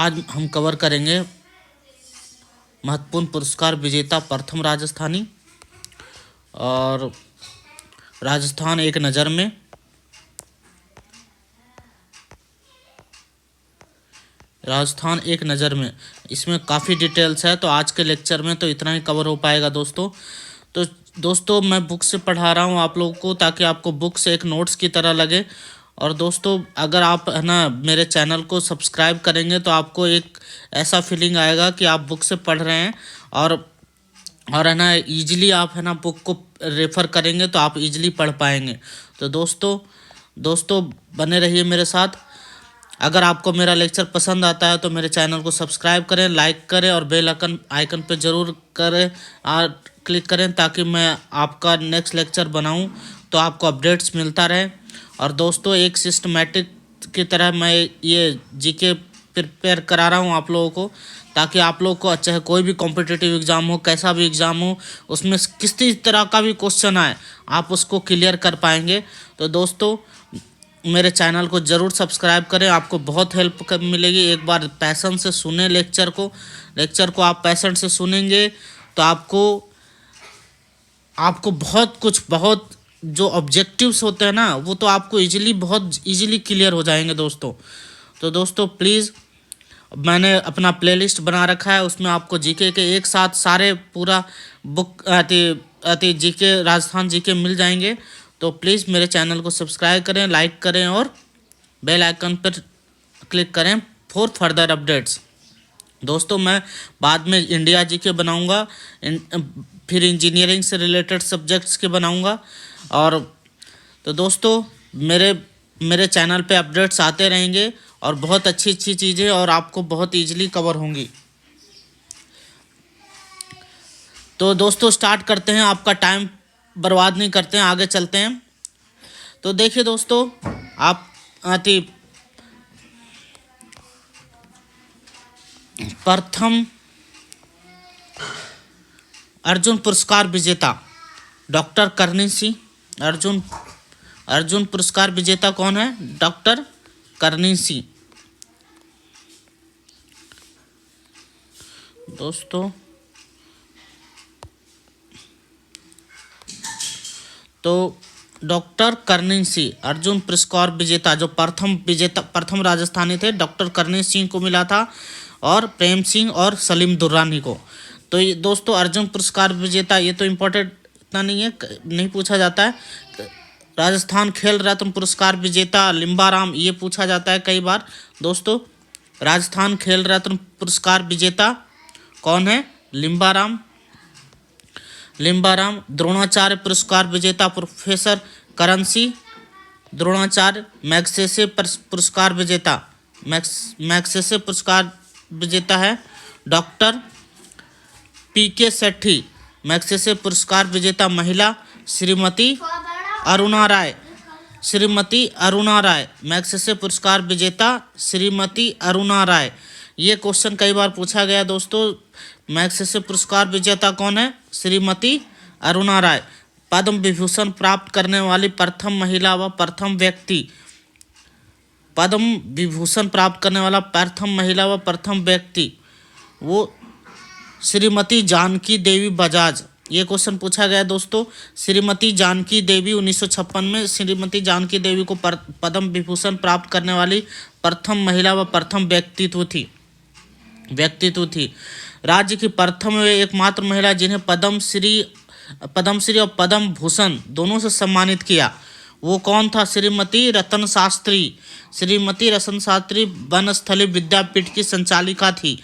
आज हम कवर करेंगे महत्वपूर्ण पुरस्कार विजेता प्रथम राजस्थानी और राजस्थान एक नज़र में। राजस्थान एक नज़र में इसमें काफ़ी डिटेल्स है, तो आज के लेक्चर में तो इतना ही कवर हो पाएगा दोस्तों। तो दोस्तों मैं बुक से पढ़ा रहा हूँ आप लोगों को, ताकि आपको बुक से एक नोट्स की तरह लगे। और दोस्तों अगर आप है ना मेरे चैनल को सब्सक्राइब करेंगे तो आपको एक ऐसा फीलिंग आएगा कि आप बुक से पढ़ रहे हैं, और है ना ईजिली आप है ना बुक को रेफ़र करेंगे तो आप ईजिली पढ़ पाएंगे। तो दोस्तों बने रहिए मेरे साथ। अगर आपको मेरा लेक्चर पसंद आता है तो मेरे चैनल को सब्सक्राइब करें, लाइक करें और बेल आइकन पे ज़रूर करें और क्लिक करें, ताकि मैं आपका नेक्स्ट लेक्चर बनाऊं तो आपको अपडेट्स मिलता रहे। और दोस्तों एक सिस्टमेटिक की तरह मैं ये जीके प्रिपेयर करा रहा हूँ आप लोगों को, ताकि आप लोग को चाहे कोई भी कॉम्पिटिटिव एग्ज़ाम हो, कैसा भी एग्ज़ाम हो, उसमें किसी तरह का भी क्वेश्चन आए आप उसको क्लियर कर पाएंगे। तो दोस्तों मेरे चैनल को ज़रूर सब्सक्राइब करें, आपको बहुत हेल्प मिलेगी। एक बार पैशन से सुने लेक्चर को आप पैशन से सुनेंगे तो आपको बहुत जो ऑब्जेक्टिव्स होते हैं ना वो तो आपको बहुत इजीली क्लियर हो जाएंगे दोस्तों। तो दोस्तों प्लीज़, मैंने अपना प्लेलिस्ट बना रखा है, उसमें आपको जीके के एक साथ सारे पूरा बुक आती जीके राजस्थान जीके मिल जाएंगे। तो प्लीज़ मेरे चैनल को सब्सक्राइब करें, लाइक करें और बेल आइकन पर क्लिक करें फॉर फर्दर अपडेट्स। दोस्तों मैं बाद में इंडिया जीके बनाऊंगा, फिर इंजीनियरिंग से रिलेटेड सब्जेक्ट्स के बनाऊंगा। और तो दोस्तों मेरे चैनल पे अपडेट्स आते रहेंगे और बहुत अच्छी चीज़ें और आपको बहुत ईजिली कवर होंगी। तो दोस्तों स्टार्ट करते हैं, आपका टाइम बर्बाद नहीं करते हैं, आगे चलते हैं। तो देखिए दोस्तों, आप प्रथम अर्जुन पुरस्कार विजेता डॉक्टर करणी सिंह। अर्जुन पुरस्कार विजेता कौन है? डॉक्टर करणी सिंह। दोस्तों तो डॉक्टर करणी सिंह अर्जुन पुरस्कार विजेता, जो प्रथम राजस्थानी थे, डॉक्टर करणी सिंह को मिला था, और प्रेम सिंह और सलीम दुर्रानी को। तो ये दोस्तों अर्जुन पुरस्कार विजेता, ये तो इम्पोर्टेंट इतना नहीं है, नहीं पूछा जाता है। राजस्थान खेल रत्न पुरस्कार विजेता लिम्बाराम, ये पूछा जाता है कई बार दोस्तों। राजस्थान खेल रत्न पुरस्कार विजेता कौन है? लिम्बाराम। द्रोणाचार्य पुरस्कार विजेता प्रोफेसर करण सिंह। द्रोणाचार्य मैग्सेसे पुरस्कार विजेता मैग्सेसे पुरस्कार विजेता है डॉक्टर पीके सेठी। मैग्सेसे पुरस्कार विजेता महिला श्रीमती अरुणा राय। मैग्सेसे पुरस्कार विजेता श्रीमती अरुणा राय। ये क्वेश्चन कई बार पूछा गया दोस्तों। मैग्सेसे पुरस्कार विजेता कौन है? श्रीमती अरुणा राय। पद्म विभूषण प्राप्त करने वाली प्रथम महिला व प्रथम व्यक्ति। पद्म विभूषण प्राप्त करने वाला प्रथम महिला व प्रथम व्यक्ति वो श्रीमती जानकी देवी बजाज। ये क्वेश्चन पूछा गया दोस्तों। श्रीमती जानकी देवी 1956 में श्रीमती जानकी देवी को पद्म विभूषण प्राप्त करने वाली प्रथम महिला व प्रथम व्यक्तित्व थी। राज्य की प्रथम व एकमात्र महिला जिन्हें पद्मश्री और पद्म भूषण दोनों से सम्मानित किया, वो कौन था? श्रीमती रतन शास्त्री वनस्थली विद्यापीठ की संचालिका थी।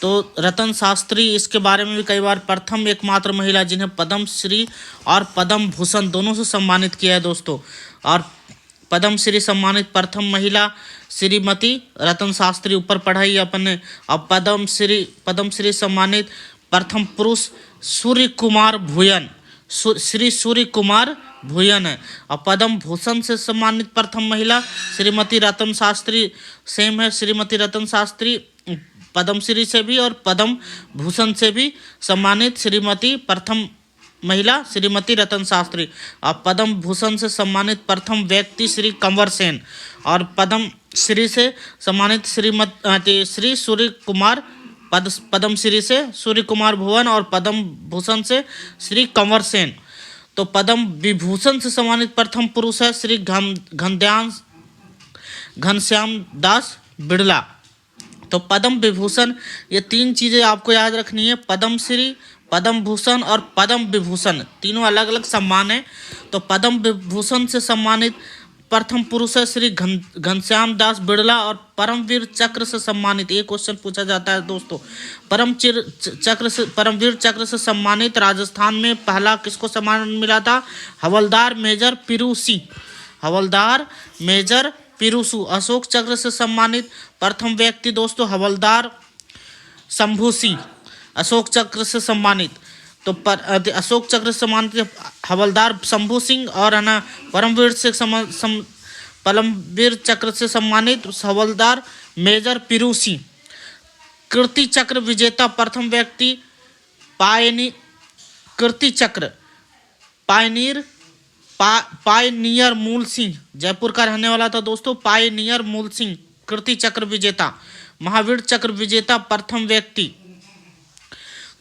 तो रतन शास्त्री, इसके बारे में भी कई बार, प्रथम एकमात्र महिला जिन्हें पद्मश्री और पद्म भूषण दोनों से सम्मानित किया है दोस्तों। और पद्मश्री सम्मानित प्रथम महिला श्रीमती रतन शास्त्री, ऊपर पढ़ाई अपने। और पद्मश्री सम्मानित प्रथम पुरुष सूर्य कुमार भूयन है। और पद्म भूषण से सम्मानित प्रथम महिला श्रीमती रतन शास्त्री, सेम है। श्रीमती रतन शास्त्री पद्मश्री से भी और पद्म भूषण से भी सम्मानित श्रीमती प्रथम महिला श्रीमती रतन शास्त्री। और पद्म भूषण से सम्मानित प्रथम व्यक्ति श्री कंवर सेन। और श्री से सम्मानित श्री सूर्य कुमार पद्म श्री से सूर्य कुमार भुवन, और पद्म भूषण से श्री कंवर सेन। तो पद्म विभूषण से सम्मानित प्रथम पुरुष है श्री घनश्याम दास बिड़ला। तो पद्म विभूषण, ये तीन चीजें आपको याद रखनी है, पद्म श्री, पद्म भूषण और पद्म विभूषण, तीनों अलग अलग सम्मान है। तो पद्म विभूषण से सम्मानित प्रथम पुरुष है श्री घनश्याम दास बिड़ला, और परमवीर चक्र से सम्मानित, ये क्वेश्चन पूछा जाता है दोस्तों, परमवीर चक्र से सम्मानित राजस्थान में पहला किसको सम्मान मिला था? हवलदार मेजर पीरू सिंह, हवलदार मेजर पीरू सिंह। अशोक चक्र से सम्मानित प्रथम व्यक्ति दोस्तों हवलदार शंभू सिंह, अशोक चक्र से सम्मानित। तो अशोक चक्र से सम्मानित हवलदार शंभू सिंह, और है ना परमवीर चक्र से सम्मानित हवलदार मेजर पीरू सिंह। कीर्ति चक्र विजेता प्रथम व्यक्ति कीर्ति चक्र पायनियर मूल सिंह, जयपुर का रहने वाला था दोस्तों, पायनियर मूल सिंह कीर्ति चक्र विजेता। महावीर चक्र विजेता प्रथम व्यक्ति,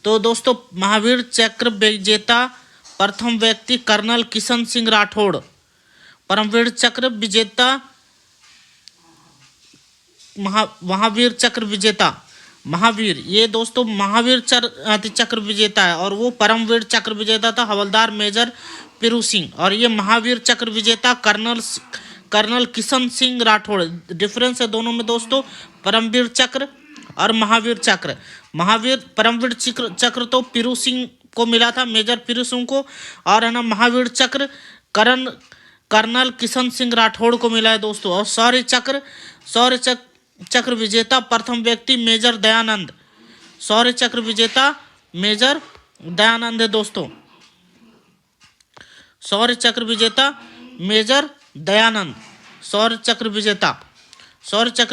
तो दोस्तों महावीर चक्र विजेता प्रथम व्यक्ति कर्नल किशन सिंह राठौड़। परमवीर चक्र विजेता महावीर चक्र विजेता महावीर, ये दोस्तों महावीर चक्र विजेता है, और वो परमवीर चक्र विजेता था हवलदार मेजर पीरू सिंह, और ये महावीर चक्र विजेता कर्नल किशन सिंह राठौड़। डिफरेंस है दोनों में दोस्तों, परमवीर चक्र और महावीर चक्र। परमवीर चक्र तो पीरू सिंह को मिला था, मेजर पीरू सिंह को, और है ना महावीर चक्र कर्नल किशन सिंह राठौड़ को मिला है दोस्तों। और शौर्य चक्र विजेता प्रथम व्यक्ति मेजर दयानंद, शौर्य चक्र विजेता मेजर दयानंद है दोस्तों, शौर्य चक्र विजेता मेजर दयानंद, शौर्य चक्र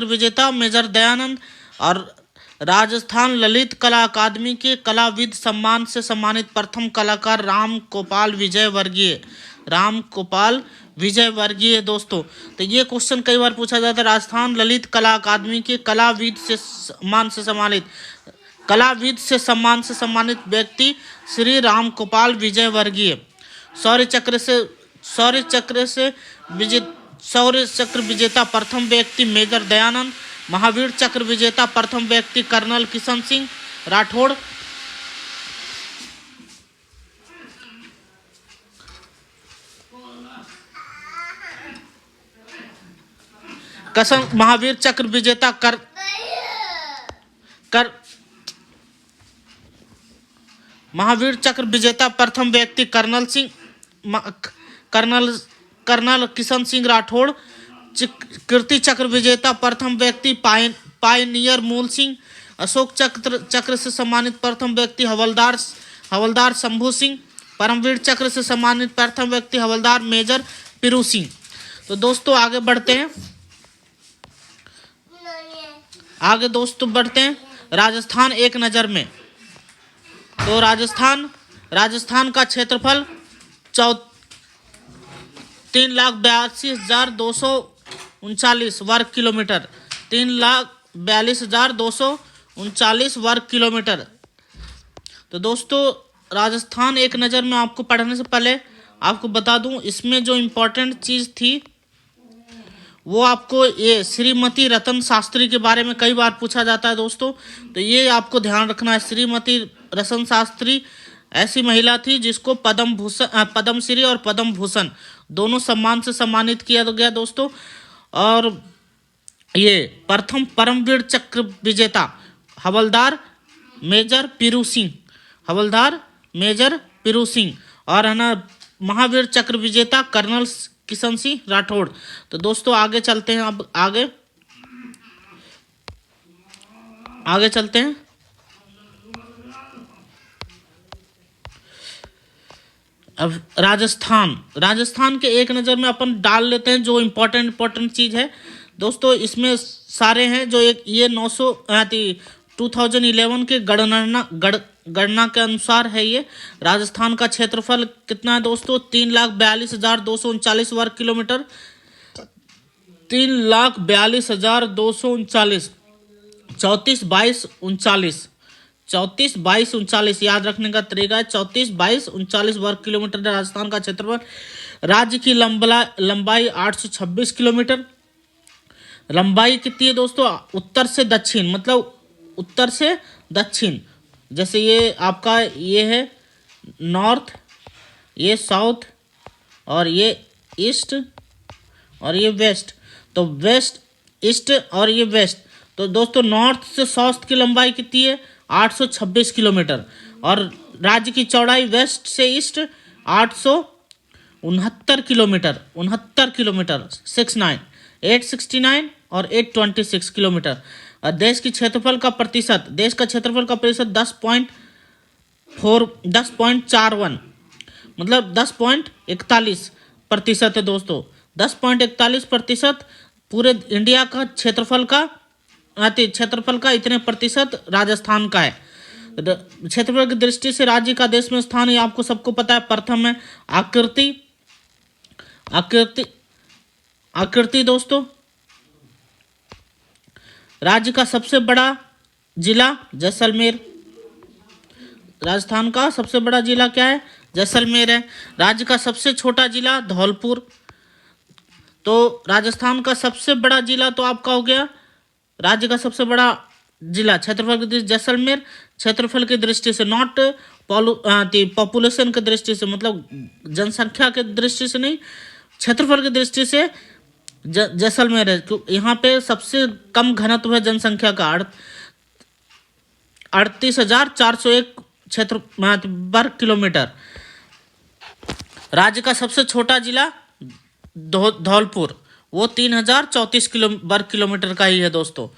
विजेता मेजर दयानंद। और राजस्थान ललित कला अकादमी के कलाविद सम्मान से सम्मानित प्रथम कलाकार राम गोपाल विजय वर्गीय दोस्तों। तो ये क्वेश्चन कई बार पूछा जाता है, राजस्थान ललित कला अकादमी के कलाविद से सम्मानित व्यक्ति श्री राम गोपाल विजय वर्गीय। शौर्य चक्र विजेता प्रथम व्यक्ति मेजर दयानंद। महावीर चक्र विजेता प्रथम व्यक्ति कर्नल किशन सिंह राठौड़। महावीर चक्र विजेता महावीर चक्र विजेता प्रथम व्यक्ति कर्नल किशन सिंह राठौड़। कीर्ति चक्र विजेता प्रथम व्यक्ति पायनियर मूल सिंह। अशोक चक्र से सम्मानित प्रथम व्यक्ति हवलदार शंभू सिंह। परमवीर चक्र से सम्मानित प्रथम व्यक्ति हवलदार मेजर पीरू सिंह। तो दोस्तों आगे बढ़ते हैं, राजस्थान एक नज़र में। तो राजस्थान का क्षेत्रफल 3,82,239 वर्ग किलोमीटर, 3,42,239 वर्ग किलोमीटर। तो दोस्तों राजस्थान एक नज़र में आपको पढ़ने से पहले आपको बता दूं, इसमें जो इम्पोर्टेंट चीज़ थी वो आपको ये श्रीमती रतन शास्त्री के बारे में कई बार पूछा जाता है दोस्तों। तो ये आपको ध्यान रखना है, श्रीमती रतन शास्त्री ऐसी महिला थी जिसको पद्मश्री और पद्म भूषण दोनों सम्मान से सम्मानित किया गया दोस्तों। और ये प्रथम परमवीर चक्र विजेता हवलदार मेजर पीरू सिंह, और है ना महावीर चक्र विजेता कर्नल किशन सिंह राठौड़। तो दोस्तों आगे चलते हैं, अब आगे चलते हैं। अब राजस्थान के एक नज़र में अपन डाल लेते हैं जो इम्पोर्टेंट चीज़ है दोस्तों। इसमें सारे हैं जो ये 2011 के गणना के अनुसार है। ये राजस्थान का क्षेत्रफल कितना है दोस्तों? 3,42,239 वर्ग किलोमीटर, 3,42,239, 34,22,39, 34,22,39 याद रखने का तरीका है। 34,22,39 वर्ग किलोमीटर राजस्थान का क्षेत्रफल। राज्य की लंबाई 826 किलोमीटर। लंबाई कितनी है दोस्तों? उत्तर से दक्षिण, मतलब उत्तर से दक्षिण, जैसे ये आपका ये है नॉर्थ, ये साउथ, और ये ईस्ट, और ये वेस्ट। तो वेस्ट, ईस्ट और ये वेस्ट। तो दोस्तों नॉर्थ से साउथ की लंबाई कितनी है? 826 किलोमीटर। और राज्य की चौड़ाई वेस्ट से ईस्ट 869 किलोमीटर, 69, 869 और 826 किलोमीटर। और देश की क्षेत्रफल का प्रतिशत, देश का क्षेत्रफल का प्रतिशत 10.41, मतलब 10.41% है दोस्तों। 10.41% पूरे इंडिया का क्षेत्रफल का इतने प्रतिशत राजस्थान का है। क्षेत्रफल की दृष्टि से राज्य का देश में स्थान, ये आपको सबको पता है। प्रथम है आकृति दोस्तों। राज्य का सबसे बड़ा जिला जैसलमेर। राजस्थान का सबसे बड़ा जिला क्या है? जैसलमेर है। राज्य का सबसे छोटा जिला धौलपुर। तो राजस्थान का सबसे बड़ा जिला तो आपका हो गया, राज्य का सबसे बड़ा जिला क्षेत्रफल की दृष्टि जैसलमेर। क्षेत्रफल की दृष्टि से, नॉट पॉपुलेशन की दृष्टि से, मतलब जनसंख्या की दृष्टि से नहीं, क्षेत्रफल की दृष्टि से जैसलमेर है। यहाँ पे सबसे कम घनत्व है जनसंख्या का, 38,401 क्षेत्र वर्ग किलोमीटर। राज्य का सबसे छोटा जिला धौलपुर, वो 3,034 वर्ग किलोमीटर का ही है दोस्तों।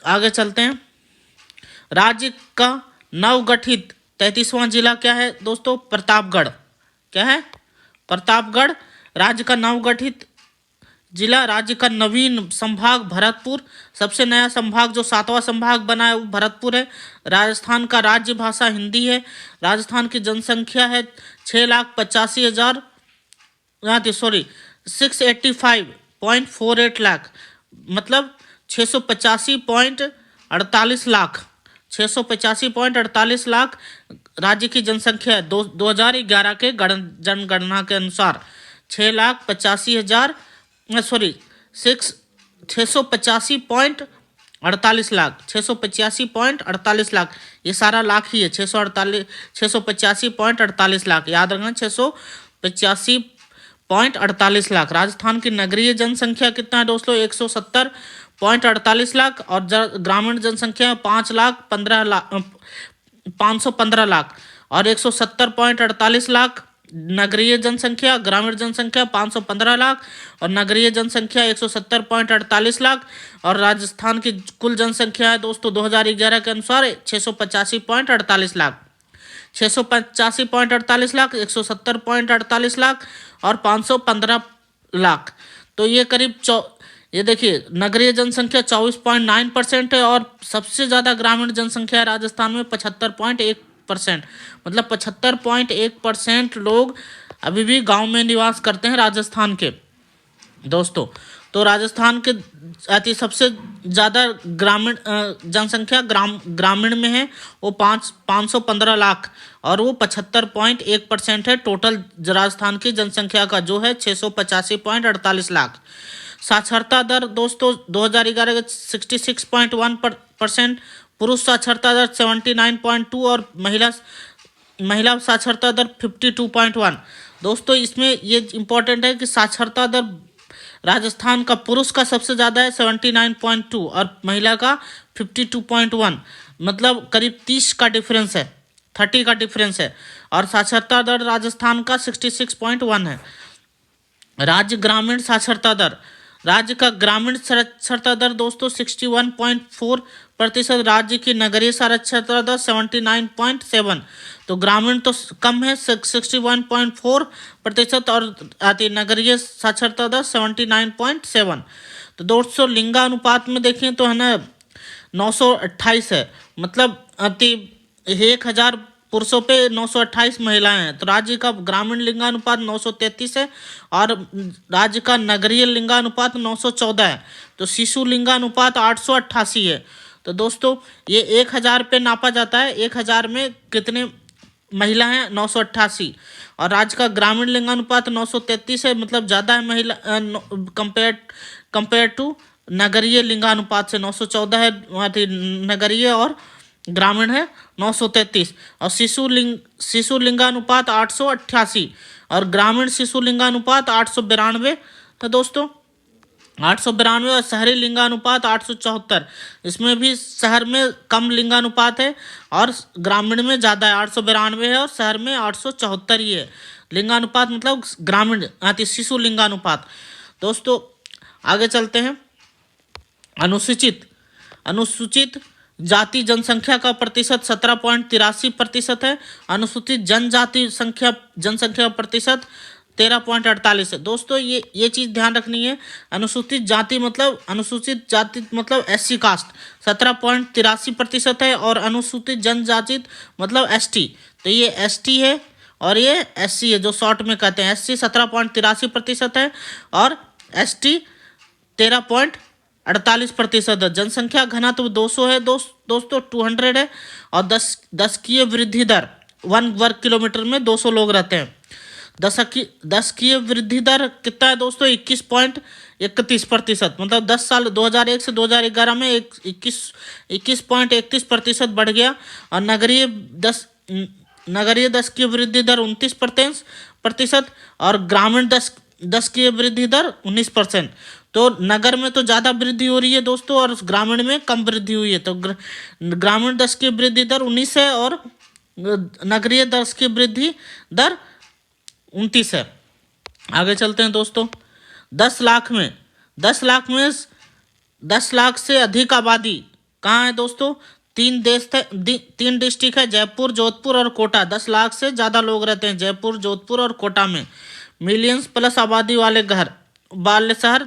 आगे चलते हैं। राज्य का नवगठित 33वां जिला क्या है दोस्तों? प्रतापगढ़। क्या है? प्रतापगढ़। राज्य का नवगठित जिला, राज्य का नवीन संभाग भरतपुर। सबसे नया संभाग जो 7वां संभाग बना है वो भरतपुर है। राजस्थान का राज्य भाषा हिंदी है। राजस्थान की जनसंख्या है 685.48 लाख, मतलब 685.48 लाख, 685.48 लाख राज्य की जनसंख्या है। 2011 के जनगणना के अनुसार 685.48 लाख, 685.48 लाख, ये सारा लाख ही है। 685.48 लाख याद रखना, 685.48 लाख। राजस्थान की नगरीय जनसंख्या कितना है दोस्तों? 170.48 लाख। और ग्रामीण जनसंख्या 515 लाख और 170.48 लाख नगरीय जनसंख्या। ग्रामीण जनसंख्या 515 लाख और नगरीय जनसंख्या 170.48 लाख। और राजस्थान की कुल जनसंख्या है दोस्तों 2011 के अनुसार 685.48 लाख, 685.48 लाख, 170.48 लाख और 515 लाख। तो ये करीब ये देखिए नगरीय जनसंख्या 24.9% है और सबसे ज़्यादा ग्रामीण जनसंख्या है राजस्थान में 75.1%, मतलब 75.1% लोग अभी भी गांव में निवास करते हैं राजस्थान के दोस्तों। तो राजस्थान के सबसे ज़्यादा ग्रामीण जनसंख्या ग्रामीण में है, वो 515 लाख और वो 75.1% है टोटल राजस्थान की जनसंख्या का, जो है 685.48 लाख। साक्षरता दर दोस्तों 2011 के 66.1%, पुरुष साक्षरता दर 79.2 और महिला साक्षरता दर 52.1। दोस्तों इसमें ये इम्पोर्टेंट है कि साक्षरता दर राजस्थान का पुरुष का सबसे ज़्यादा है 79.2 और महिला का 52.1, मतलब करीब 30 का डिफरेंस है, 30 का डिफरेंस है। और साक्षरता दर राजस्थान का 66.1 है। राज्य ग्रामीण साक्षरता दर, राज्य का ग्रामीण साक्षरता दर दोस्तों 61.4%, राज्य की नगरीय साक्षरता दर 79.7। तो ग्रामीण तो कम है 61.4% और नगरीय साक्षरता दर 79.7। तो दोस्तों लिंगानुपात में देखें तो है ना 928 है, मतलब 1000 पुरुषों पे 928 महिलाएं हैं। तो राज्य का ग्रामीण लिंगानुपात 933 है और राज्य का नगरीय लिंगानुपात 914 है। तो शिशु लिंगानुपात 888 है। तो दोस्तों ये 1000 पे नापा जाता है, 1000 में कितने महिला हैं 988, और राज्य का ग्रामीण लिंगानुपात 933 है, मतलब ज़्यादा है महिला कंपेयर टू नगरीय लिंगानुपात से 914 है नगरीय, और ग्रामीण है 933। और शिशु लिंगानुपात 888 और ग्रामीण शिशु लिंगानुपात 892 है दोस्तों, 892। और शहरी लिंगानुपात 874। इसमें भी शहर में कम लिंगानुपात है और ग्रामीण में ज़्यादा है, 892 है और शहर में 874 ही है लिंगानुपात, मतलब ग्रामीण शिशु लिंगानुपात। दोस्तों आगे चलते हैं। अनुसूचित जाति जनसंख्या का प्रतिशत 17.83% है। अनुसूचित जनसंख्या का प्रतिशत 13.48 है। दोस्तों ये चीज़ ध्यान रखनी है। अनुसूचित जाति मतलब SC कास्ट 17.83% है और अनुसूचित जनजाति मतलब ST, तो ये ST है और ये SC है जो शॉर्ट में कहते हैं। SC 17.83% है और ST 13.48% है। जनसंख्या घनत्व 200 है दोस्तों, 200 है और 10 की वृद्धि दर 1 वर्ग किलोमीटर में 200 लोग रहते हैं। 10 की वृद्धि दर कितना है दोस्तों, 21.31%, मतलब 10 साल 2001 से 2011 में 21.31% बढ़ गया। और नगरीय 10 की वृद्धि दर 29% और ग्रामीण 10 की वृद्धि दर 19%। तो नगर में तो ज़्यादा वृद्धि हो रही है दोस्तों और ग्रामीण में कम वृद्धि हुई है। तो ग्रामीण 10 की वृद्धि दर 19 है और नगरीय 10 की वृद्धि दर 29 है। आगे चलते हैं दोस्तों। 10 लाख से अधिक आबादी कहाँ है दोस्तों, 3 डिस्ट्रिक्ट है, जयपुर, जोधपुर और कोटा। 10 लाख से ज़्यादा लोग रहते हैं जयपुर, जोधपुर और कोटा में। मिलियंस प्लस आबादी वाले शहर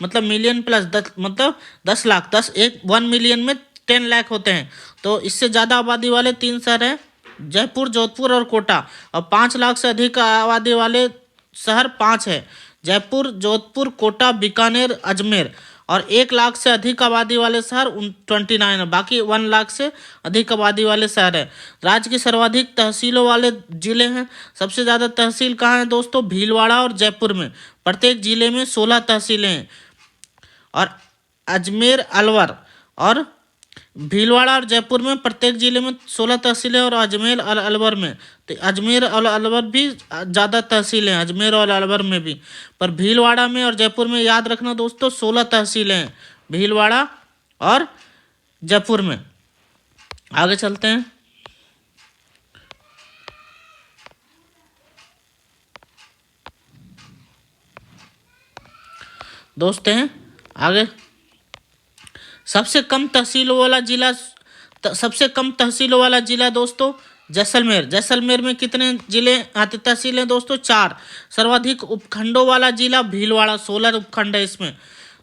मतलब मिलियन प्लस 10 लाख, 1 मिलियन में 10 लाख होते हैं। तो इससे ज़्यादा आबादी वाले 3 शहर हैं, जयपुर, जोधपुर और कोटा। और 5 लाख से अधिक आबादी वाले शहर 5 है, जयपुर, जोधपुर, कोटा, बीकानेर, अजमेर। और 1 लाख से अधिक आबादी वाले शहर 29 है, बाकी 1 लाख से अधिक आबादी वाले शहर है। राज्य की सर्वाधिक तहसीलों वाले जिले हैं। सबसे ज़्यादा तहसील कहाँ है दोस्तों, भीलवाड़ा और जयपुर में। प्रत्येक जिले में 16 तहसीलें हैं। और अजमेर, अलवर और भीलवाड़ा और जयपुर में प्रत्येक जिले में 16 तहसीलें और अजमेर और अलवर में, तो अजमेर और अलवर भी ज़्यादा तहसीलें हैं, अजमेर और अलवर में भी। पर भीलवाड़ा में और जयपुर में याद रखना दोस्तों 16 तहसीलें हैं, भीलवाड़ा और जयपुर में। आगे चलते हैं। दोस्त हैं आगे। सबसे कम तहसीलों वाला जिला दोस्तों जैसलमेर में कितने जिले आते तहसील हैं दोस्तों, 4। सर्वाधिक उपखंडों वाला जिला भीलवाड़ा, 16 उपखंड है इसमें।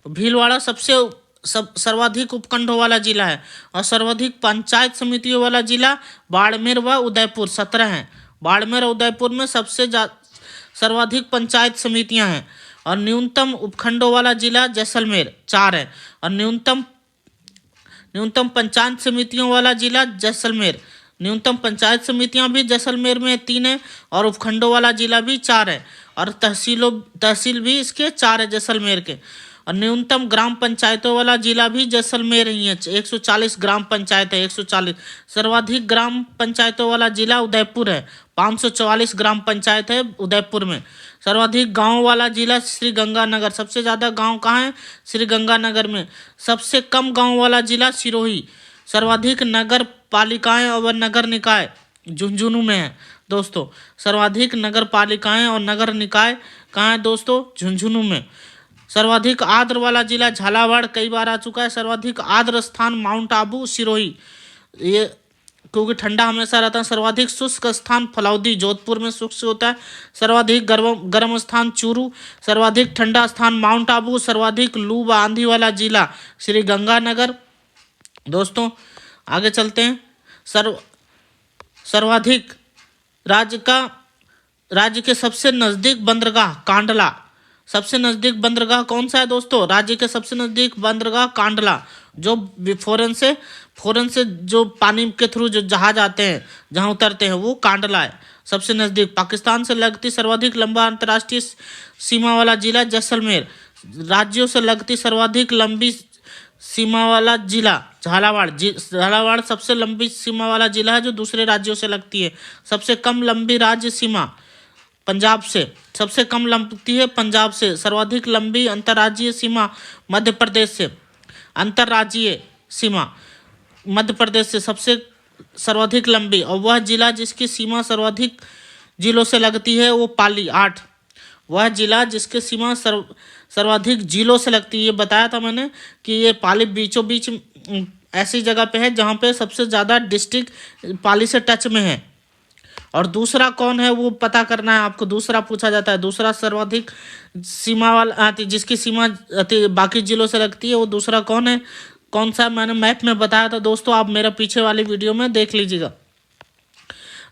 भीलवाड़ा सर्वाधिक उपखंडों वाला जिला है। और सर्वाधिक पंचायत समितियों वाला जिला बाड़मेर व उदयपुर, 17 हैं। बाड़मेर और उदयपुर में सर्वाधिक पंचायत समितियां हैं। और न्यूनतम उपखंडों वाला जिला जैसलमेर, 4 है। और न्यूनतम पंचायत समितियों वाला जिला जैसलमेर, न्यूनतम पंचायत समितियां भी जैसलमेर में 3 है और उपखंडों वाला जिला भी 4 है। और तहसील भी इसके 4 है जैसलमेर के। और न्यूनतम ग्राम पंचायतों वाला जिला भी जैसलमेर ही है, 140 ग्राम पंचायत है, 140। सर्वाधिक ग्राम पंचायतों वाला जिला उदयपुर है, 544 ग्राम पंचायत है उदयपुर में। सर्वाधिक गांव वाला जिला श्रीगंगानगर, सबसे ज़्यादा गांव कहाँ है, श्रीगंगानगर में। सबसे कम गांव वाला जिला सिरोही। सर्वाधिक नगर पालिकाएं और नगर निकाय झुंझुनू में है दोस्तों। सर्वाधिक नगर पालिकाएं और नगर निकाय कहाँ है दोस्तों, झुंझुनू में। सर्वाधिक आर्द्र वाला जिला झालावाड़, कई बार आ चुका है। सर्वाधिक आर्द्र स्थान माउंट आबू, सिरोही, ये क्योंकि ठंडा हमेशा रहता है। सर्वाधिक शुष्क स्थान फलौदी, जोधपुर में शुष्क होता है। सर्वाधिक गर्म स्थान चूरू। सर्वाधिक ठंडा स्थान माउंट आबू। सर्वाधिक लू व आंधी वाला जिला श्रीगंगानगर। दोस्तों आगे चलते हैं। सर्वाधिक राज्य के सबसे नजदीक बंदरगाह कांडला। सबसे नजदीक बंदरगाह कौन सा है दोस्तों? राज्य के सबसे नजदीक बंदरगाह कांडला, जो फौरन से जो पानी के थ्रू जो जहाज आते हैं, जहां उतरते हैं, वो कांडला है सबसे नजदीक। पाकिस्तान से लगती सर्वाधिक लंबा अंतर्राष्ट्रीय सीमा वाला जिला जैसलमेर। राज्यों से लगती सर्वाधिक लंबी सीमा वाला जिला झालावाड़। झालावाड़ सबसे लंबी सीमा वाला जिला है जो दूसरे राज्यों से लगती है। सबसे कम लंबी राज्य सीमा पंजाब से, सबसे कम लगती है पंजाब से। सर्वाधिक लंबी अंतर्राज्यीय सीमा मध्य प्रदेश से। अंतर्राज्यीय सीमा मध्य प्रदेश से सबसे सर्वाधिक लंबी। और वह जिला जिसकी सीमा सर्वाधिक जिलों से लगती है वो पाली 8। वह जिला जिसके सीमा सर्वाधिक जिलों से लगती है, ये बताया था मैंने कि ये पाली बीचों बीच ऐसी जगह पे है जहाँ पे सबसे ज़्यादा डिस्ट्रिक्ट पाली से टच में है। और दूसरा कौन है वो पता करना है आपको। दूसरा पूछा जाता है, दूसरा सर्वाधिक सीमा वाला जिसकी सीमा बाकी जिलों से लगती है वो दूसरा कौन है? कौन सा? मैंने मैप में बताया था दोस्तों, आप मेरा पीछे वाली वीडियो में देख लीजिएगा।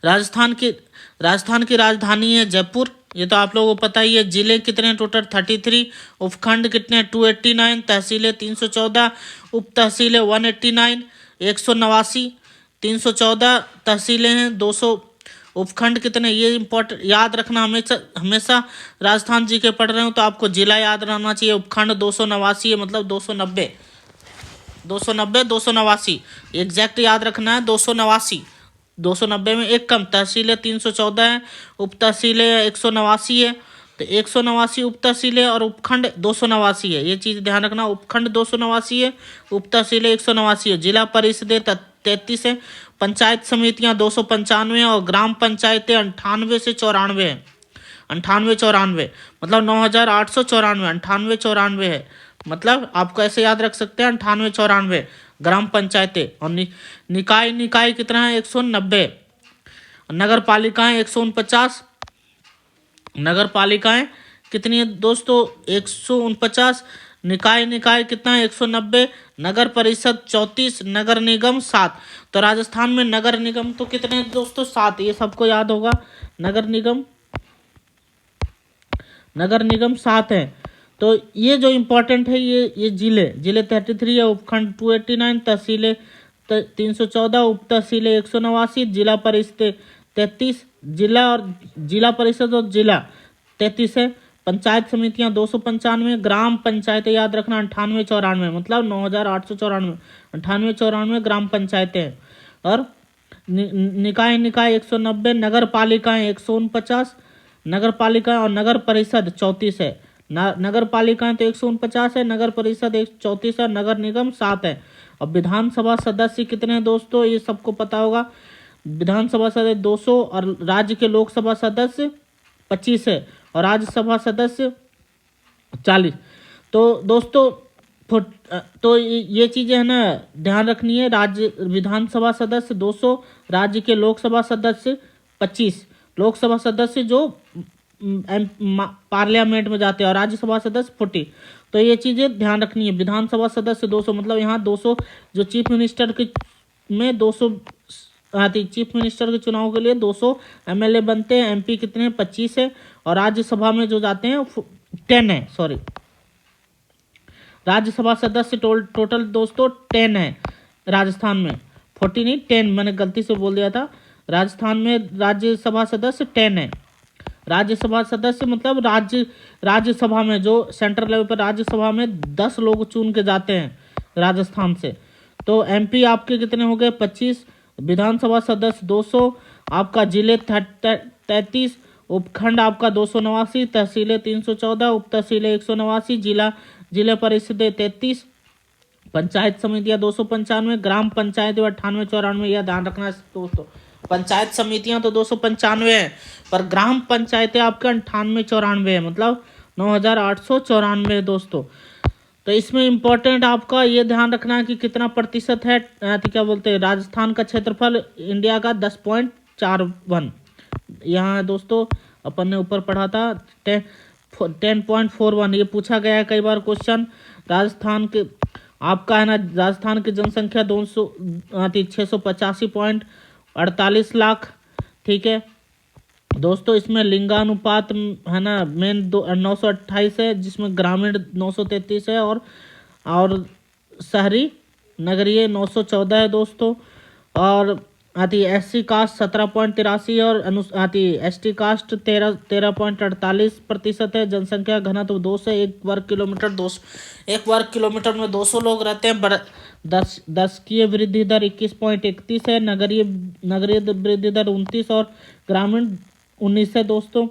राजस्थान की राजधानी है जयपुर, ये तो आप लोगों को पता ही है। जिले कितने टोटल? 33। उपखंड कितने? 289। तहसीलें 314। उप तहसीलें 189। 189 314 तहसीलें हैं। 200 उपखंड कितने? ये इंपॉर्टेंट याद रखना हमेशा राजस्थान जी के पढ़ रहे हो तो आपको जिला याद रहना चाहिए। उपखंड 289 है, मतलब 290 289 एग्जैक्ट याद रखना है। 290 में एक कम। तहसीलें 314 है, उप तहसीलें 189 है। तो 189 उप तहसीलें और उपखंड 289 है, ये चीज़ ध्यान रखना। उपखंड 289 है, उप तहसीलें 189 है। जिला परिषदें 33 है। पंचायत समितियां 295 है और ग्राम पंचायतें 98 से 94 है। 98-94 मतलब 9894। 98-94 है, मतलब आपको ऐसे याद रख सकते हैं 98-94 ग्राम पंचायतें। और निकाय कितना है? 190। नगर पालिकाएं 149। नगर पालिकाएं कितनी है दोस्तों? 149। निकाय कितना है? 190। नगर परिषद 34। नगर निगम 7। तो राजस्थान में नगर निगम तो कितने हैं दोस्तों? 7। ये सबको याद होगा। नगर निगम 7 है। तो ये जो इम्पोर्टेंट है ये जिले 33 है। उपखंड 289। तहसीलें 314। उप तहसीलें 189। जिला परिषद 33। जिला परिषद और जिला 33 है। पंचायत समितियां 295। ग्राम पंचायतें याद रखना 98-94 मतलब 9894। 98-94 ग्राम पंचायतें हैं। और निकाय 190। नगर पालिकाएं 149। नगर पालिका और नगर परिषद 34 है। नगर पालिकाएं तो 149 है, नगर परिषद 34 है, नगर निगम 7 है। और विधानसभा सदस्य कितने हैं दोस्तों? ये सबको पता होगा। विधानसभा सदस्य 200 और राज्य के लोकसभा सदस्य 25 है और राज्यसभा सदस्य 40। तो दोस्तों तो ये चीज़ें है ना ध्यान रखनी है। राज्य विधानसभा सदस्य 200, राज्य के लोकसभा सदस्य 25। लोकसभा सदस्य जो पार्लियामेंट में जाते हैं और राज्यसभा सदस्य 40। तो ये चीज़ें ध्यान रखनी है। विधानसभा सदस्य 200 मतलब यहाँ 200 जो चीफ मिनिस्टर के में 200 चीफ मिनिस्टर के चुनाव के लिए 200 एमएलए बनते हैं। एमपी कितने हैं? 25 है। और राज्यसभा में जो जाते हैं 10 है। सॉरी, राज्यसभा सदस्य टोटल दोस्तों 10 है। राजस्थान में 40 नहीं 10, मैंने गलती से बोल दिया था। राजस्थान में राज्यसभा सदस्य 10 है। राज्यसभा सदस्य मतलब राज्यसभा में जो सेंट्रल लेवल पर राज्यसभा में 10 लोग चुन के जाते हैं राजस्थान से। तो एमपी आपके कितने हो गए? 25। विधानसभा सदस्य 200। आपका जिले 33। उपखंड आपका 289। तहसीलें 314। उप तहसीलें 189। जिला परिषदें 33। पंचायत समितियां 295। ग्राम पंचायत 98-94। यह ध्यान रखना है दोस्तों। पंचायत समितियां तो 295 है पर ग्राम पंचायतें आपके 98-94 है, मतलब 9894 है दोस्तों। तो इसमें इम्पोर्टेंट आपका ये ध्यान रखना है कि कितना प्रतिशत है क्या बोलते हैं राजस्थान का क्षेत्रफल इंडिया का 10.41 यहाँ है दोस्तों। अपन ने ऊपर पढ़ा था 10.41। ये पूछा गया है कई बार क्वेश्चन। राजस्थान के आपका है ना, राजस्थान की जनसंख्या 685 48 लाख। ठीक है दोस्तों, इसमें लिंगानुपात है ना, मेन 928 है, जिसमें ग्रामीण 933 है और शहरी नगरीय 914 है दोस्तों। और आती SC कास्ट 17.83 और ST कास्ट 13.48% है। जनसंख्या घनत्व 2 से 1 वर्ग किलोमीटर में 200 लोग रहते हैं। दशकीय वृद्धि दर 21.31 है। नगरीय वृद्धि दर 29 और ग्रामीण 19 है दोस्तों।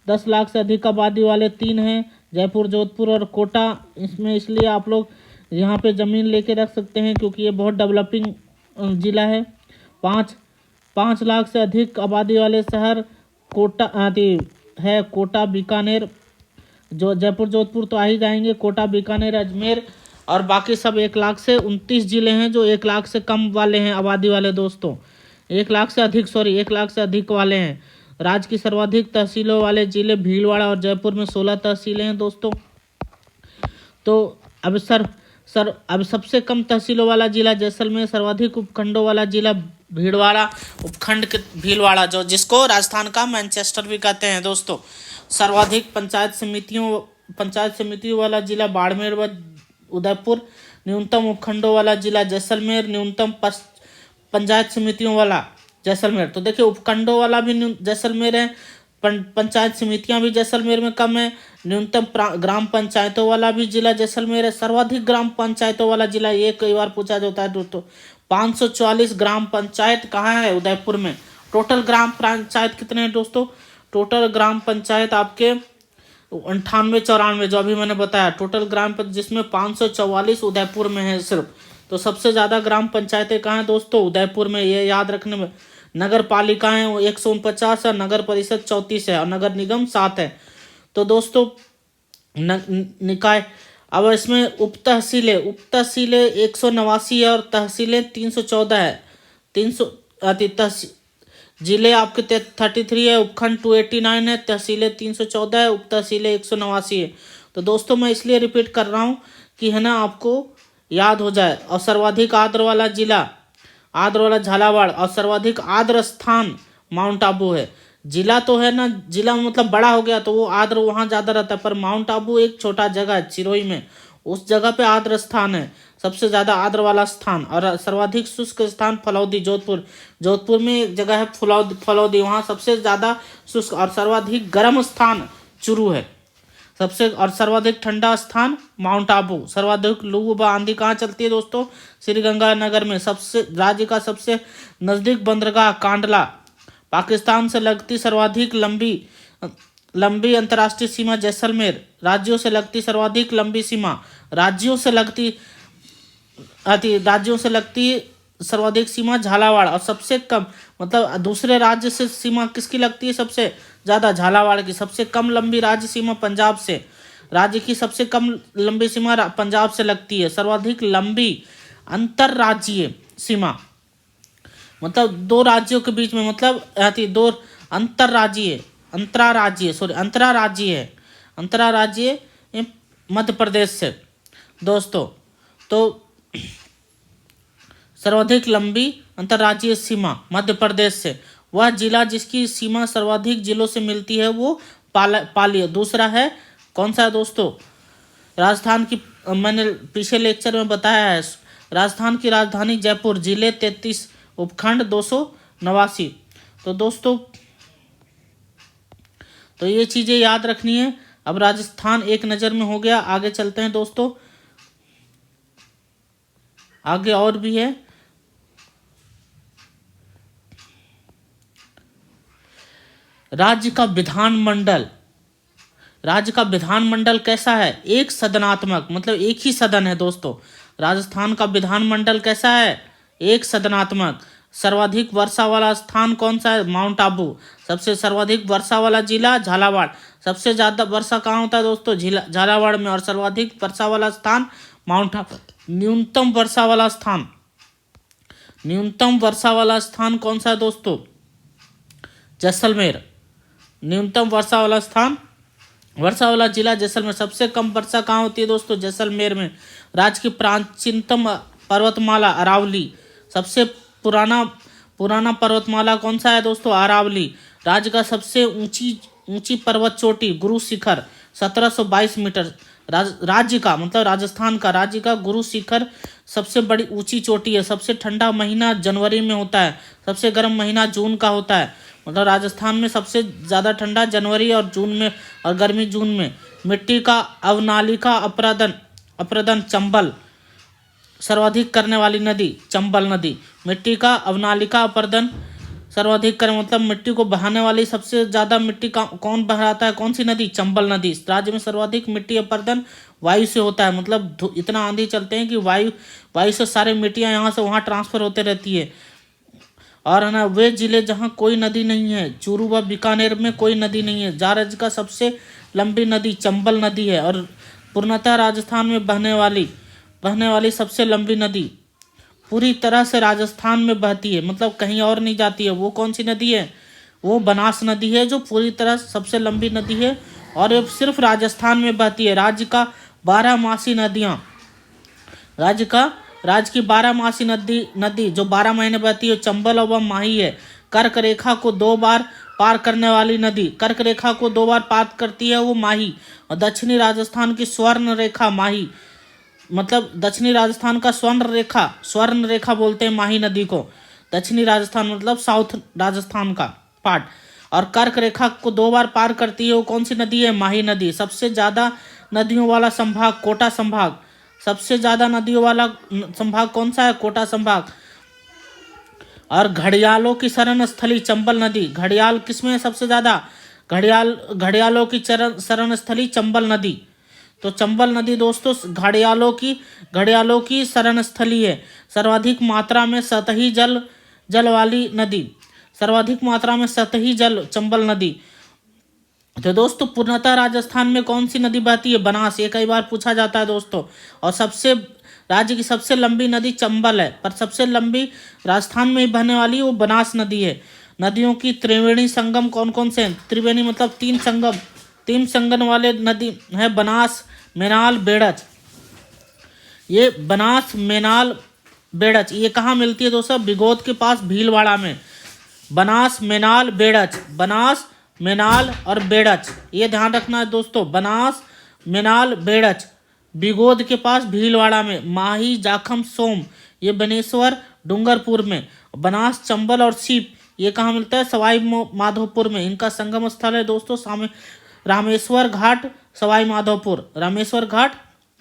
10 लाख से अधिक आबादी वाले 3 हैं, जयपुर, जोधपुर और कोटा। इसमें इसलिए आप लोग यहाँ पे ज़मीन लेके रख सकते हैं क्योंकि ये बहुत डेवलपिंग जिला है। 5 लाख से अधिक आबादी वाले शहर कोटा है, कोटा, बीकानेर, जो जयपुर, जोधपुर तो आ ही जाएंगे, कोटा, बीकानेर, अजमेर, और बाकी सब 1 लाख से 29 जिले हैं जो 1 लाख से कम वाले हैं आबादी वाले दोस्तों। 1 लाख से अधिक वाले हैं। राज्य की सर्वाधिक तहसीलों वाले जिले भीलवाड़ा और जयपुर में 16 तहसीलें हैं दोस्तों। तो अब अब सबसे कम तहसीलों वाला जिला जैसलमेर, सर्वाधिक उपखंडों वाला जिला भीलवाड़ा, उपखंड के भीलवाड़ा, जो जिसको राजस्थान का मैनचेस्टर भी कहते हैं दोस्तों। सर्वाधिक पंचायत समितियों वाला जिला बाड़मेर व उदयपुर। न्यूनतम उपखंडों वाला जिला जैसलमेर, न्यूनतम पंचायत समितियों वाला जैसलमेर। तो देखिए, उपखंडों वाला भी जैसलमेर है, पंचायत समितियां भी जैसलमेर में कम है। न्यूनतम ग्राम पंचायतों वाला भी जिला जैसलमेर है। सर्वाधिक ग्राम पंचायतों वाला जिला, ये कई बार पूछा जाता है दोस्तों। 544 ग्राम पंचायत कहाँ है? उदयपुर में। टोटल ग्राम पंचायत कितने हैं दोस्तों? टोटल ग्राम पंचायत आपके 98-94 जो अभी मैंने बताया, टोटल ग्राम पंचायत, जिसमें 544 उदयपुर में है सिर्फ। तो सबसे ज़्यादा ग्राम पंचायतें कहाँ हैं दोस्तों? उदयपुर में, ये याद रखने में। नगर पालिकाएं 149 है, नगर परिषद 34 है और नगर निगम 7 है। तो दोस्तों निकाय, अब इसमें उप तहसीलें 189 है और तहसीलें 314 है। 300 जिले आपके 33 है, उपखंड 289 है, तहसीलें 314 है, उप तहसीलें 189 है। तो दोस्तों मैं इसलिए रिपीट कर रहा हूँ कि है ना, आपको याद हो जाए। और सर्वाधिक आर्द्र वाला झालावाड़, और सर्वाधिक आर्द्र स्थान माउंट आबू है। जिला तो है ना, जिला मतलब बड़ा हो गया तो वो आर्द्र वहाँ ज़्यादा रहता है, पर माउंट आबू एक छोटा जगह है सिरोही में, उस जगह पे आर्द्र स्थान है, सबसे ज़्यादा आर्द्र वाला स्थान। और सर्वाधिक शुष्क स्थान फलौदी, जोधपुर में एक जगह है फलौदी, वहाँ सबसे ज़्यादा शुष्क। और सर्वाधिक गर्म स्थान चुरू है और सर्वाधिक ठंडा स्थान माउंट आबू। सर्वाधिक लू व आंधी कहाँ चलती है दोस्तों? श्रीगंगानगर में। राज्य का सबसे नज़दीक बंदरगाह कांडला। पाकिस्तान से लगती सर्वाधिक लंबी अंतर्राष्ट्रीय सीमा जैसलमेर। राज्यों से लगती सर्वाधिक लंबी सीमा, राज्यों से लगती सर्वाधिक सीमा झालावाड़। और सबसे कम, मतलब दूसरे राज्य से सीमा किसकी लगती है सबसे ज़्यादा? झालावाड़ की। सबसे कम लंबी राज्य सीमा पंजाब से, राज्य की सबसे कम लंबी सीमा पंजाब से लगती है। सर्वाधिक लंबी अंतर्राज्यीय सीमा, मतलब दो राज्यों के बीच में, मतलब दो अंतर्राज्यीय मध्य प्रदेश से दोस्तों। तो सर्वाधिक लंबी अंतर्राज्यीय सीमा मध्य प्रदेश से। वह जिला जिसकी सीमा सर्वाधिक जिलों से मिलती है वो पाली। दूसरा है कौन सा है दोस्तों? राजस्थान की, मैंने पिछले लेक्चर में बताया है, राजस्थान की राजधानी जयपुर। जिले 33, उपखंड 289। तो दोस्तों तो ये चीज़ें याद रखनी है। अब राजस्थान एक नज़र में हो गया, आगे चलते हैं दोस्तों। आगे और भी है। राज्य का विधानमंडल कैसा है? एक सदनात्मक, मतलब एक ही सदन है दोस्तों। राजस्थान का विधानमंडल कैसा है? एक सदनात्मक। सर्वाधिक वर्षा वाला स्थान कौन सा है? माउंट आबू। सबसे सर्वाधिक वर्षा वाला जिला झालावाड़। सबसे ज़्यादा वर्षा कहाँ होता है दोस्तों? झालावाड़ में। और सर्वाधिक वर्षा वाला स्थान माउंट आबू। न्यूनतम वर्षा वाला स्थान कौन सा है दोस्तों? जैसलमेर। न्यूनतम वर्षा वाला जिला जैसलमेर। सबसे कम वर्षा कहाँ होती है दोस्तों? जैसलमेर में। राज्य की प्राचीनतम पर्वतमाला अरावली। सबसे पुराना पुराना पर्वतमाला कौन सा है दोस्तों? अरावली। राज्य का सबसे ऊंची ऊंची पर्वत चोटी गुरु शिखर 1722 मीटर। राज्य का मतलब राजस्थान का राज्य का गुरु शिखर सबसे बड़ी ऊंची चोटी है। सबसे ठंडा महीना जनवरी में होता है, सबसे गर्म महीना जून का होता है। मतलब राजस्थान में सबसे ज़्यादा ठंडा जनवरी और जून में और गर्मी जून में। मिट्टी का अवनालिका अपरदन अपरदन चंबल सर्वाधिक करने वाली नदी चंबल नदी। मिट्टी का अवनालिका अपरदन सर्वाधिक कर मतलब मिट्टी को बहाने वाली सबसे ज्यादा मिट्टी का कौन बहाता है? कौन सी नदी? चंबल नदी। इस राज्य में सर्वाधिक मिट्टी अपरदन वायु से होता है। मतलब इतना आंधी चलते हैं कि वायु से सारे मिट्टियां यहाँ से वहाँ ट्रांसफर होते रहती है। और है ना, वे जिले जहाँ कोई नदी नहीं है, चूरू व बीकानेर में कोई नदी नहीं है। राज्य का सबसे लंबी नदी चंबल नदी है। और पूर्णतः राजस्थान में बहने वाली सबसे लंबी नदी पूरी तरह से राजस्थान में बहती है, मतलब कहीं और नहीं जाती है। वो कौन सी नदी है? वो बनास नदी है, जो पूरी तरह सबसे लंबी नदी है और ये सिर्फ राजस्थान में बहती है। बारहमासी नदियाँ राज्य की बारहमासी नदी जो 12 महीने बहती है चंबल और माही है। कर्क रेखा को 2 बार पार करने वाली नदी, कर्क रेखा को 2 बार पार करती है वो माही। और दक्षिणी राजस्थान की स्वर्ण रेखा माही, मतलब दक्षिणी राजस्थान का स्वर्ण रेखा बोलते हैं माही नदी को। दक्षिणी राजस्थान मतलब साउथ राजस्थान का पार्ट। और कर्क रेखा को 2 बार पार करती है वो कौन सी नदी है? माही नदी। सबसे ज्यादा नदियों वाला संभाग कोटा संभाग। सबसे ज्यादा नदियों वाला संभाग कौन सा है? कोटा संभाग। और घड़ियालों की शरण स्थली चंबल नदी। घड़ियाल किसमें है सबसे ज्यादा? घड़ियालों की शरण स्थली चंबल नदी। तो चंबल नदी दोस्तों घड़ियालों की शरण स्थली है। सर्वाधिक मात्रा में सतही जल वाली नदी, सर्वाधिक मात्रा में सतही जल चंबल नदी। तो दोस्तों पूर्णतः राजस्थान में कौन सी नदी बहती है? बनास। ये कई बार पूछा जाता है दोस्तों। और राज्य की सबसे लंबी नदी चंबल है, पर सबसे लंबी राजस्थान में ही बहने वाली वो बनास नदी है। नदियों की त्रिवेणी संगम कौन कौन से हैं? त्रिवेणी मतलब 3 संगम वाले नदी है बनास, मेनाल, बेड़च। ये बनास, मेनाल, बेड़च ये कहाँ मिलती है दोस्तों? बिगोद के पास भीलवाड़ा में। बनास, मेनाल, बेड़च, बनास, मेनाल और बेड़च, ये ध्यान रखना है दोस्तों। बनास, मेनाल, बेड़च, बिगोद के पास भीलवाड़ा में। माही, जाखम, सोम ये बनेश्वर डूंगरपुर में। बनास, चंबल और सीप ये कहाँ मिलता है? सवाई माधोपुर में। इनका संगम स्थल है दोस्तों रामेश्वर घाट, सवाई माधोपुर। रामेश्वर घाट,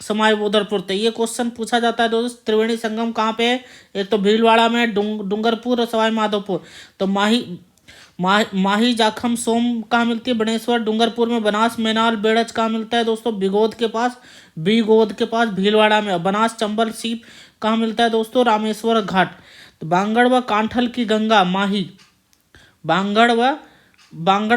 सवाई माधोपुर। तो ये क्वेश्चन पूछा जाता है दोस्तों, त्रिवेणी संगम कहाँ पे है? एक तो भीलवाड़ा में, डूंगरपुर और सवाई माधोपुर। तो माही, जाखम, सोम कहाँ मिलती है? बनेश्वर डूंगरपुर में। बनास, मेनाल, बेड़च कहाँ मिलता है दोस्तों? बिगोद के पास भीलवाड़ा में। बनास, चंबल, सीप कहाँ मिलता है दोस्तों? रामेश्वर घाट। तो बांगड़ व कांठल की गंगा माही। बांगड़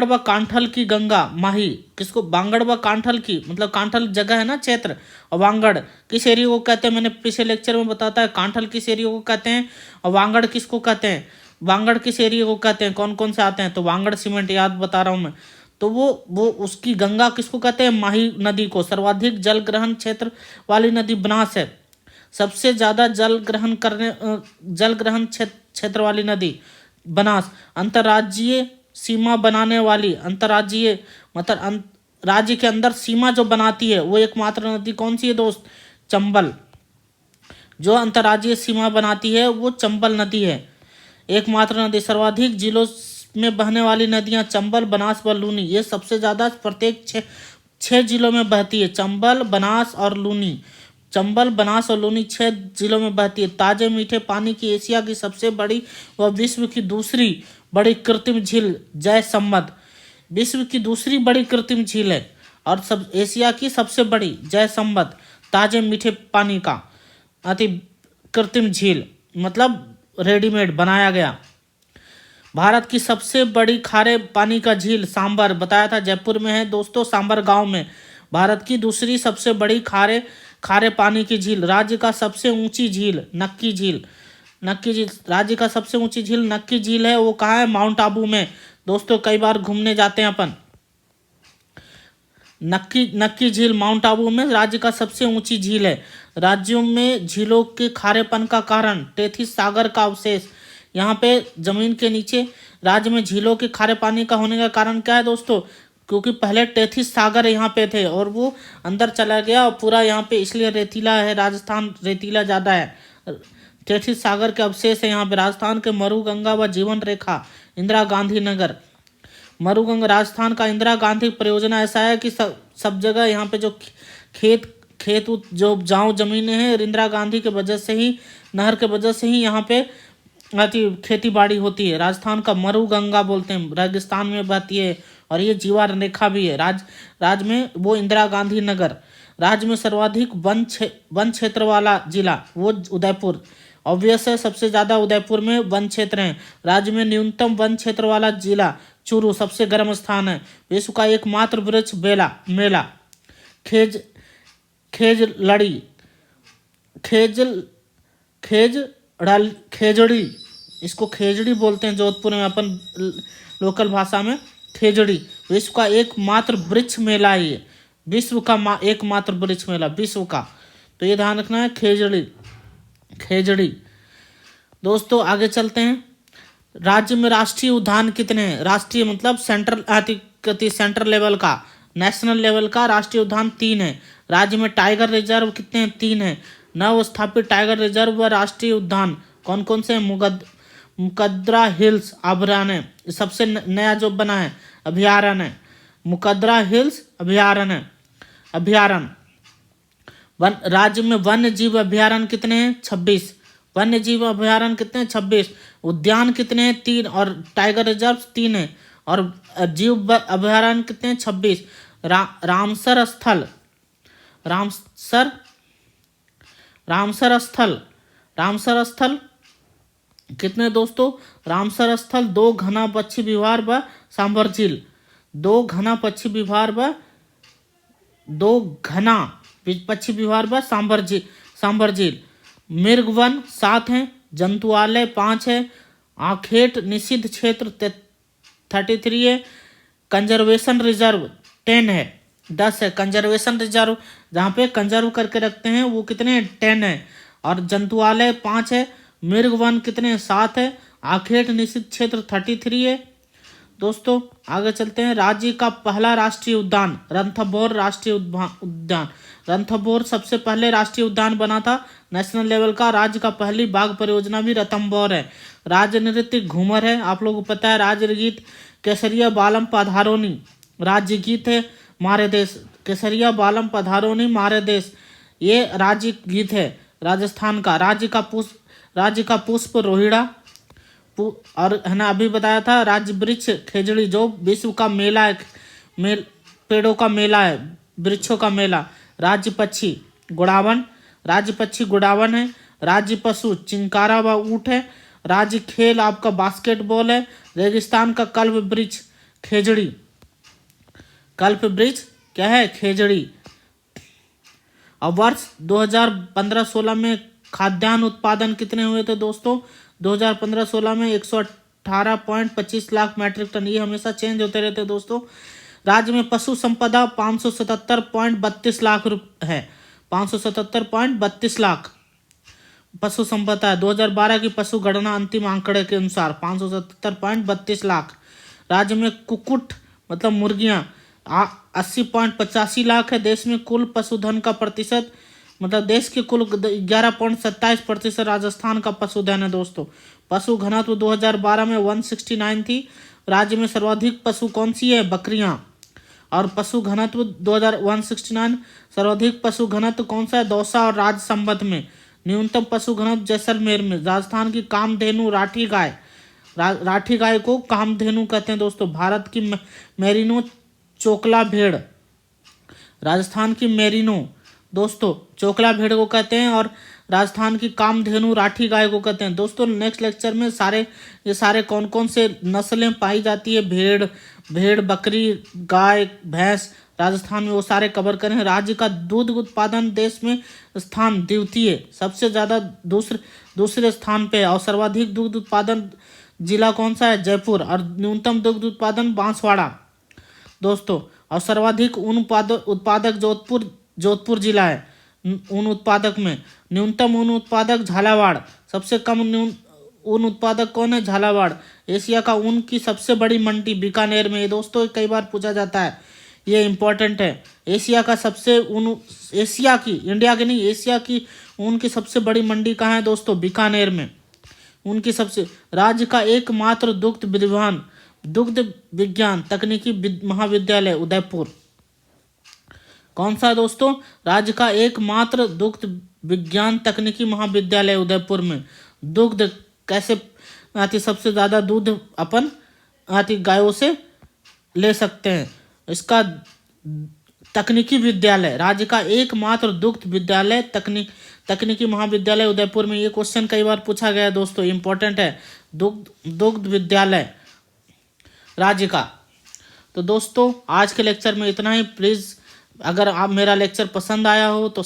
व कांठल की गंगा माही। किसको? बांगड़ व कांठल की मतलब कांठल जगह है ना, क्षेत्र। और वांगड़ किस एरिया को कहते हैं? मैंने पिछले लेक्चर में बताता है। कांठल किस एरिया को कहते हैं और वांगड़ किसको कहते हैं? वांगड़ किस एरिया को कहते हैं? कौन कौन से आते हैं? तो वांगड़ सीमेंट याद बता रहा हूँ मैं। तो वो उसकी गंगा किसको कहते हैं? माही नदी को। सर्वाधिक जल ग्रहण क्षेत्र वाली नदी बनास है। सबसे ज्यादा जल ग्रहण क्षेत्र वाली नदी बनास। अंतर्राज्यीय सीमा बनाने वाली, अंतर्राज्यीय मतलब राज्य के अंदर सीमा जो बनाती है वो एकमात्र नदी कौन सी है दोस्त? चंबल। जो अंतर्राज्यीय सीमा बनाती है वो चंबल नदी है, एकमात्र नदी। सर्वाधिक जिलों में बहने वाली नदियां चंबल, बनास व लूनी। ये सबसे ज्यादा प्रत्येक 6 जिलों में बहती है। चंबल, बनास और लूनी। चंबल, बनास और लूनी 6 जिलों में बहती है। ताजे मीठे पानी की एशिया की सबसे बड़ी व विश्व की दूसरी बड़ी कृत्रिम झील जयसम्मद विश्व की दूसरी बड़ी कृत्रिम झील है। और एशिया की सबसे बड़ी जयसम्मद ताजे मीठे पानी का अति कृत्रिम झील मतलब रेडीमेड बनाया गया। भारत की सबसे बड़ी खारे पानी का झील सांबर, बताया था जयपुर में है दोस्तों, सांबर गांव में। भारत की दूसरी सबसे बड़ी खारे पानी की झील। राज्य का सबसे ऊंची झील नक्की झील। राज्य का सबसे ऊंची झील नक्की झील है। वो कहाँ है? माउंट आबू में दोस्तों। कई बार घूमने जाते हैं अपन। नक्की झील माउंट आबू में राज्य का सबसे ऊंची झील है। राज्यों में झीलों के खारेपन का कारण टेथिस सागर का अवशेष, यहाँ पे जमीन के नीचे राज्य में झीलों के खारे पानी का होने का कारण क्या है दोस्तों? क्योंकि पहले टेथिस सागर यहाँ पे थे और वो अंदर चला गया और पूरा यहाँ पे इसलिए रेतीला है, राजस्थान रेतीला ज़्यादा है। टेथिस सागर के अवशेष है यहाँ पे। राजस्थान के मरुगंगा व जीवन रेखा, इंदिरा गांधी नगर। मरुगंगा राजस्थान का इंदिरा गांधी परियोजना ऐसा है कि सब जगह यहाँ पे जो खेत जो उपजाऊ जमीनें हैं, इंदिरा गांधी के वजह से ही, नहर के वजह से ही यहाँ पे खेती बाड़ी होती है। राजस्थान का मरुगंगा बोलते हैं, रेगिस्तान में बहती है और ये जीवन रेखा भी है। राज्य में वो इंदिरा गांधी नगर। राज्य में सर्वाधिक वन क्षेत्र वाला जिला वो उदयपुर। ऑब्वियस है, सबसे ज़्यादा उदयपुर में वन क्षेत्र हैं। राज्य में न्यूनतम वन क्षेत्र वाला जिला चूरू सबसे गर्म स्थान है। विश्व का एकमात्र वृक्ष मेला खेजड़ी, इसको खेजड़ी बोलते हैं जोधपुर में, अपन लोकल भाषा में खेजड़ी। विश्व का एकमात्र वृक्ष मेला है ये, विश्व का एकमात्र वृक्ष मेला विश्व का, तो ये ध्यान रखना है, खेजड़ी। दोस्तों आगे चलते हैं। राज्य में राष्ट्रीय उद्यान कितने हैं? राष्ट्रीय मतलब सेंट्रल लेवल का, नेशनल लेवल का राष्ट्रीय उद्यान 3 है। राज्य में टाइगर रिजर्व कितने हैं? 3 है। नव स्थापित टाइगर रिजर्व व राष्ट्रीय उद्यान कौन कौन से हैं? मुकद्दरा हिल्स अभयारण्य सबसे नया जो बना है अभयारण्य है, मुकद्दरा हिल्स अभयारण्य। राज्य में वन्य जीव अभयारण्य कितने हैं? 26। वन्य जीव अभयारण्य कितने हैं? 26। उद्यान कितने हैं? 3। और टाइगर रिजर्व 3 है। और जीव अभयारण्य कितने हैं? 26। रामसर स्थल कितने दोस्तों? रामसर स्थल 2 घना पक्षी विहार व सांभर झील, 2 घना पक्षी विहार व सांभर झील। मृगवन 7 है, जंतुआलय 5 है, आखेट निषिद्ध क्षेत्र 33 है, कंजर्वेशन रिजर्व 10 है, 10 है। कंजर्वेशन रिजर्व जहाँ पे कंजर्व करके रखते हैं वो कितने हैं? 10 है। और जंतुआलय 5 है। मृगवन कितने? 7 है। आखेट निषिद्ध क्षेत्र 33 है। दोस्तों आगे चलते हैं। राज्य का पहला राष्ट्रीय उद्यान रणथंभौर राष्ट्रीय उद्यान। रणथंभौर सबसे पहले राष्ट्रीय उद्यान बना था नेशनल लेवल का। राज्य का पहली बाघ परियोजना भी रणथंभौर है। राज्य नृत्य घूमर है, आप लोगों को पता है। राज्य गीत केसरिया बालम पधारोनी, राज्य गीत है मारे देश। केसरिया बालम पधारोनी मारे देश, ये राज्य गीत है राजस्थान का। राज्य का पुष्प रोहिड़ा और है ना, अभी बताया था। राज्य वृक्ष खेजड़ी जो विश्व का मेला है, पेड़ों का मेला है, वृक्षों का मेला। राज्य पक्षी गुड़ावन है। राज्य पशु चिंकारा व ऊँट है। राज्य खेल आपका बास्केटबॉल है। रेगिस्तान का कल्प वृक्ष खेजड़ी, कल्प वृक्ष क्या है? खेजड़ी। अब वर्ष 2015-16 में खाद्यान्न उत्पादन कितने हुए थे दोस्तों? 2015-16 में 118.25 लाख मैट्रिक टन। ये हमेशा चेंज होते रहते हैं दोस्तों। राज्य में पशु संपदा 577.32 लाख है, 577.32 लाख पशु संपदा है। 2012 की पशु गणना अंतिम आंकड़े के अनुसार 577.32 लाख। राज्य में कुक्कुट मतलब मुर्गियां 80.85 लाख है। देश में कुल पशुधन का प्रतिशत मतलब देश के कुल 11.27% राजस्थान का पशुधन है दोस्तों। पशु घनत्व 2012 में 169 थी। राज्य में सर्वाधिक पशु कौन सी है? बकरियां। और पशु घनत्व 169 सर्वाधिक पशु घनत्व कौन सा है? दौसा और राज संबंध में। न्यूनतम पशु घनत्व जैसलमेर में। राजस्थान की कामधेनु राठी गाय को कामधेनु कहते हैं दोस्तों। भारत की मेरिनो चोकला भेड़, राजस्थान की मेरिनो दोस्तों चोकला भेड़ को कहते हैं, और राजस्थान की कामधेनु राठी गाय को कहते हैं। दोस्तों नेक्स्ट लेक्चर में ये सारे कौन कौन से नस्लें पाई जाती है, भेड़ बकरी गाय भैंस राजस्थान में, वो सारे कवर करें। राज्य का दूध उत्पादन देश में स्थान द्वितीय, सबसे ज़्यादा दूसरे स्थान पे है। और सर्वाधिक दूध उत्पादन जिला कौन सा है? जयपुर। और न्यूनतम दुग्ध उत्पादन बांसवाड़ा दोस्तों। और सर्वाधिक ऊन उत्पादक जोधपुर जिला है ऊन उत्पादक में। न्यूनतम ऊन उत्पादक झालावाड़। सबसे कम ऊन उत्पादक कौन है? झालावाड़। एशिया का ऊन की सबसे बड़ी मंडी बीकानेर में है दोस्तों, कई बार पूछा जाता है, ये इंपॉर्टेंट है। एशिया का सबसे ऊन, एशिया की, इंडिया की नहीं, एशिया की ऊन की सबसे बड़ी मंडी कहाँ है दोस्तों? बीकानेर में। उनकी सबसे, राज्य का एकमात्र दुग्ध विज्ञान तकनीकी महाविद्यालय उदयपुर। कौन सा है दोस्तों? राज्य का एकमात्र दुग्ध विज्ञान तकनीकी महाविद्यालय उदयपुर में। दुग्ध कैसे आती, सबसे ज्यादा दूध अपन आती गायों से ले सकते हैं। इसका तकनीकी विद्यालय, राज्य का एकमात्र दुग्ध विद्यालय तकनीकी महाविद्यालय उदयपुर में। ये क्वेश्चन कई बार पूछा गया है दोस्तों, इंपॉर्टेंट है। दुग्ध विद्यालय राज्य का। तो दोस्तों आज के लेक्चर में इतना ही। प्लीज़ अगर आप मेरा लेक्चर पसंद आया हो तो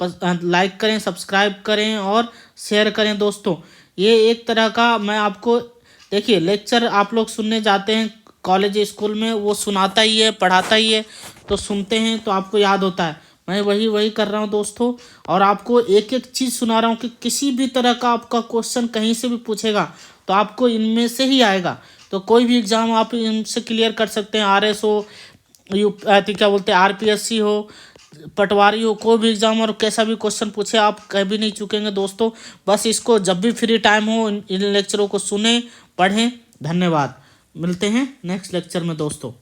लाइक करें, सब्सक्राइब करें और शेयर करें दोस्तों। ये एक तरह का, मैं आपको, देखिए लेक्चर आप लोग सुनने जाते हैं कॉलेज स्कूल में, वो सुनाता ही है, पढ़ाता ही है, तो सुनते हैं तो आपको याद होता है। मैं वही कर रहा हूँ दोस्तों, और आपको एक एक चीज़ सुना रहा हूँ कि किसी भी तरह का आपका क्वेश्चन कहीं से भी पूछेगा तो आपको इनमें से ही आएगा। तो कोई भी एग्ज़ाम आप इनसे क्लियर कर सकते हैं। RS हो, क्या बोलते हैं, RPSC हो, पटवारी हो, कोई भी एग्जाम और कैसा भी क्वेश्चन पूछे आप कभी नहीं चूकेंगे दोस्तों। बस इसको जब भी फ्री टाइम हो इन लेक्चरों को सुने, पढ़ें। धन्यवाद। मिलते हैं नेक्स्ट लेक्चर में दोस्तों।